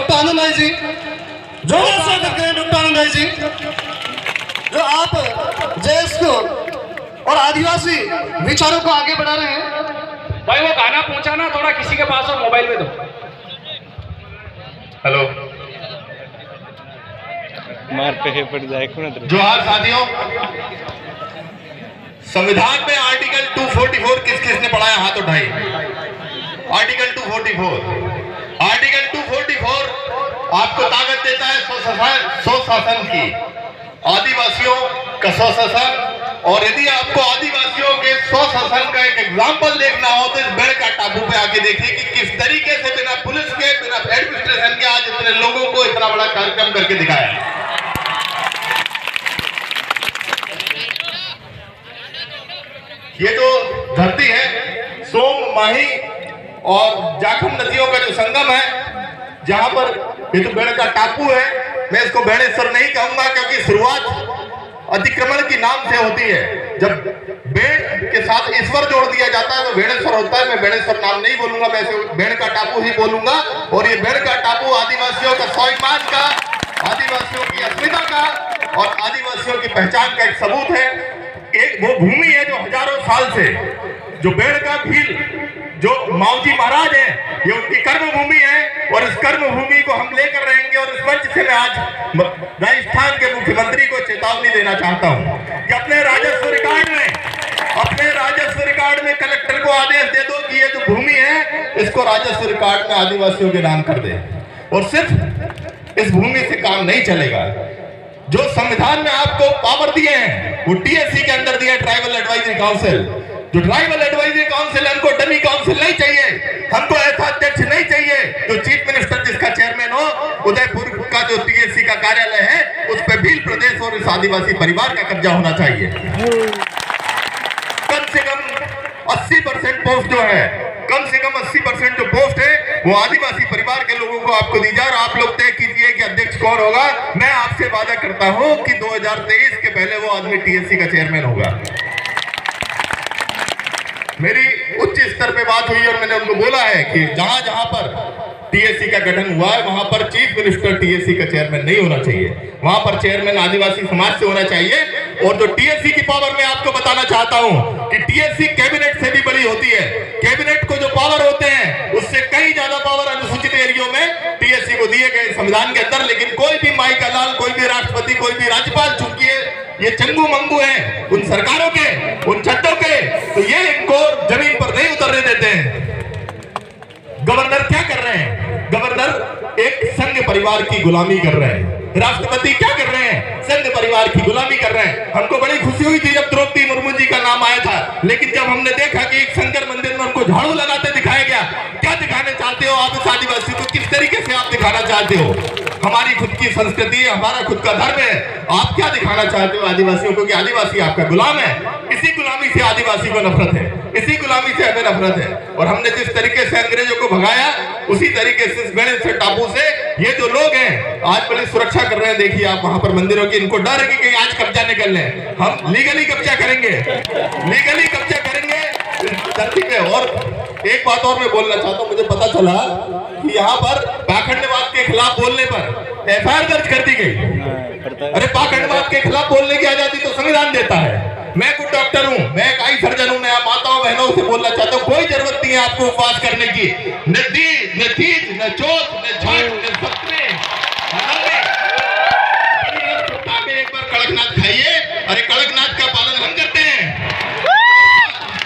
Doctor आनंद राय जी, जो doctor आनंद राय जी, जो आप देश को और आदिवासी विचारों को आगे बढ़ा रहे हैं। भाई वो गाना पहुंचाना थोड़ा किसी के पास हो, मोबाइल में दो। हेलो, मार पे पड़ जाए। जोहार साथियों, संविधान में आर्टिकल 244 किस किस ने पढ़ा है? हाथ उठाइए। आर्टिकल 244 आपको ताकत देता है स्वशासन की, आदिवासियों का स्वशासन। और यदि आपको आदिवासियों के स्वशासन का एक एग्जाम्पल देखना हो तो इस बेड़का टापू पे आके देखिए कि किस तरीके से बिना पुलिस के, बिना एडमिनिस्ट्रेशन के आज इतने लोगों को इतना बड़ा कार्यक्रम करके दिखाया। ये जो धरती है सोम, माही और जाखम नदियों का जो संगम है, जहां पर ये तो बेड़का टापू है। मैं इसको बेड़ेश्वर नहीं कहूंगा क्योंकि शुरुआत अतिक्रमण की नाम से होती है। जब बेड़ के साथ ईश्वर जोड़ दिया जाता है तो बेड़ेश्वर होता है। मैं बेड़ेश्वर नाम नहीं बोलूंगा, मैं इसे बेड़का टापू ही बोलूंगा। और ये बेड़का टापू आदिवासियों का स्वाभिमान का, आदिवासियों की अस्मिता का और आदिवासियों की पहचान का एक सबूत है। एक वो भूमि है जो हजारों साल से, जो बेड़का भील, जो मावजी महाराज हैं, ये उनकी कर्म भूमि है। और इस कर्म भूमि को हम लेकर रहेंगे। और इस मंच से मैं आज राजस्थान के मुख्यमंत्री को चेतावनी देना चाहता हूं कि अपने राजस्व रिकॉर्ड में कलेक्टर को आदेश दे दो कि ये जो भूमि है इसको राजस्व रिकॉर्ड में आदिवासियों के नाम कर दे। और सिर्फ इस भूमि से काम नहीं चलेगा। जो संविधान में आपको पावर दिए हैं वो टीएससी के अंदर दिया, ट्राइबल एडवाइजरी काउंसिल। जो ट्राइबल एडवाइजरी काउंसिल, हमको डमी काउंसिल नहीं चाहिए, हमको ऐसा अध्यक्ष नहीं चाहिए जो चीफ मिनिस्टर जिसका चेयरमैन हो। उदयपुर का जो टीएससी का कार्यालय है उस पर भील प्रदेश और इस आदिवासी परिवार का कब्जा होना चाहिए। कम से कम 80% पोस्ट जो है, कम से कम 80% जो पोस्ट है वो आदिवासी परिवार के लोगों को आपको दी जाए। और आप लोग तय कीजिए कि अध्यक्ष कौन होगा। मैं आपसे वादा करता हूं कि 2023 के पहले वो आदमी टीएससी का चेयरमैन होगा। मेरी उच्च स्तर पे बात हुई और मैंने उनको बोला है कि जहां जहां पर टीएससी का गठन हुआ है वहां पर चीफ मिनिस्टर टीएससी का चेयरमैन नहीं होना चाहिए, वहां पर चेयरमैन आदिवासी समाज से होना चाहिए। और जो टीएससी की पावर मैं आपको बताना चाहता हूं कि टीएससी कैबिनेट से भी बड़ी होती है। कैबिनेट को जो पावर होते हैं उससे कई ज्यादा पावर अनुसूचित एरियो में टीएससी को दिए गए संविधान के अंदर। लेकिन कोई भी माई का लाल, कोई भी राष्ट्रपति, कोई भी राज्यपाल, चूंकि ये चंगू मंगू हैं उन सरकारों के, उन चट्टों के, तो ये इनको जमीन पर नहीं उतरने देते हैं। गवर्नर क्या कर रहे हैं? गवर्नर एक संघ परिवार की गुलामी कर रहे हैं। राष्ट्रपति क्या कर रहे हैं? संघ परिवार की गुलामी कर रहे हैं। हमको बड़ी खुशी हुई थी जब द्रौपदी मुर्मू जी का नाम आया था, लेकिन जब हमने देखा कि एक शंकर मंदिर में उनको झाड़ू लगाते दिखाया गया, क्या दिखाने चाहते हो आप इस आदिवासी को? किस तरीके से आप दिखाना चाहते हो? हमारी खुद की संस्कृति है, हमारा खुद का धर्म है, आप क्या दिखाना चाहते हो आदिवासियों को कि आदिवासी आपका गुलाम है? इसी गुलामी से आदिवासी को नफरत है, इसी गुलामी से हमें नफरत है। और हमने जिस तरीके से अंग्रेजों को भगाया उसी तरीके से इस बेड़ेश्वर टापू से ये जो लोग हैं आज बड़ी सुरक्षा कर रहे हैं। देखिए आप वहां पर मंदिरों की, इनको डर है कि कहीं आज कब्जा निकल ले। हम लीगली कब्जा करेंगे, लीगली कब्जा करेंगे इस धरती पे। और एक बात और मैं बोलना चाहता हूं, मुझे पता चला कि यहाँ पर पाखंडवाद के खिलाफ बोलने पर एफआईआर दर्ज कर दी गई। अरे पाखंडवाद के खिलाफ बोलने की आजादी तो संविधान देता है। मैं कुछ डॉक्टर हूं, मैं एक आई सर्जन हूं, मैं माताओं बहनों से बोलना चाहता हूं कोई जरूरत नहीं है आपको उपवास करने की। न तीज, न चौथ, न छठ, न सप्तमी, एक बार कड़कनाथ खाइए। अरे कड़कनाथ का पालन हम करते हैं।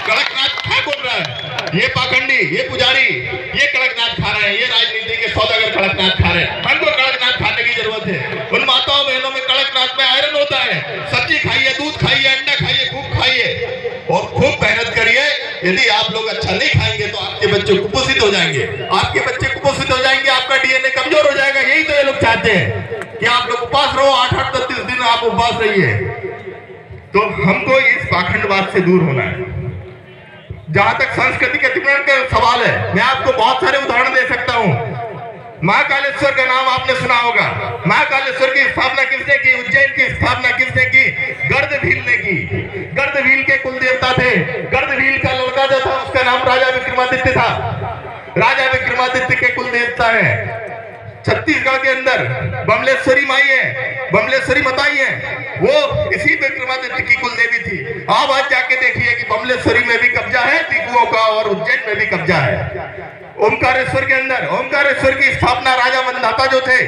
कड़कनाथ क्या बोल रहा है? ये पाखंडी, ये पुजारी, ये कड़कनाथ खा रहे हैं, ये राजनीति के सौदागर कड़कनाथ खा रहे हैं। हमको कड़कनाथ खाने की जरूरत है। उन माताओं बहनों में कड़कनाथ में आयरन होता है। सब्जी खाइए, दूध खाइए, अंडा खाइए, खूब खाइए और खूब मेहनत करिए। यदि आप लोग अच्छा नहीं खाएंगे तो आपके बच्चे कुपोषित हो जाएंगे, आपके बच्चे कुपोषित हो जाएंगे, आपका डीएनए कमजोर हो जाएगा। यही तो ये लोग चाहते हैं कि आप लोग उपवास रहो, 8-8, 30 दिन आप उपवास रहिए। तो हमको इस पाखंडवाद से दूर होना है। जहां तक संस्कृति के अतिक्रमण का सवाल है, मैं आपको बहुत सारे उदाहरण दे सकता हूं। महाकालेश्वर का नाम आपने सुना होगा। महाकालेश्वर की स्थापना किसने की? उज्जैन की स्थापना किसने की? गर्दभील ने की। गर्दभील के कुल देवता थे। गर्दभील का लड़का जो था उसका नाम राजा विक्रमादित्य था। राजा विक्रमादित्य के कुल देवता है। छत्तीसगढ़ के अंदर बमलेश्वरी माई है, बमलेश्वरी मताई है, वो इसी विक्रमादित्य की कुल देवी थी। आप आज जाके देखिए कि बमलेश्वरी में भी कब्जा है टीपुओं का और उज्जैन में भी कब्जा है। ओमकारेश्वर के अंदर ओमकारेश्वर की स्थापना राजा मनधाता जो थे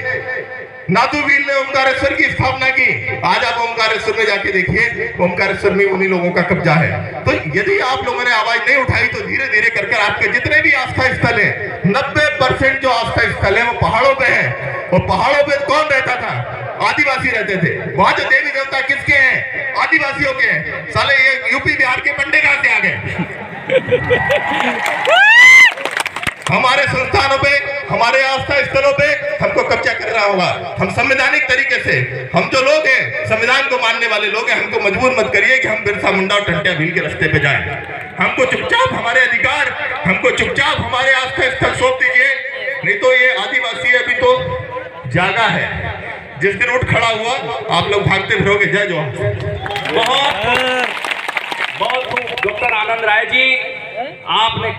नादुवीर ने ओमकारेश्वर की स्थापना की। आज आप ओमकारेश्वर में जाके देखिए, ओमकारेश्वर में उन्हीं लोगों का कब्जा है। तो यदि आप लोगों ने आवाज नहीं उठाई तो धीरे धीरे कर आपके जितने भी आस्था स्थल है, 90% जो आस्था स्थल है वो पहाड़ों पे है। और पहाड़ों पे कौन रहता था? आदिवासी रहते थे। वहां जो देवी देवता किसके हैं? आदिवासियों के हैं। साले ये यूपी बिहार के पंडे कहां से आ गए? हमारे संस्थानों पे, हमारे आस्था स्थलों पे हमको कब्जा कर रहा होगा। हम संवैधानिक तरीके से, हम जो लोग हैं संविधान को मानने वाले लोग हैं, हमको मजबूर मत करिए कि हम बिरसा मुंडा और टंटिया भील के रास्ते पे जाएं। हमको चुपचाप हमारे अधिकार, हमको चुपचाप हमारे आस्था स्थल सौंप दीजिए। नहीं तो ये आदिवासी अभी तो जागा है, जिस दिन उठ खड़ा हुआ आप लोग भागते फिरोगे। जय जवान। बहुत बहुत डॉक्टर आनंद राय जी, आपने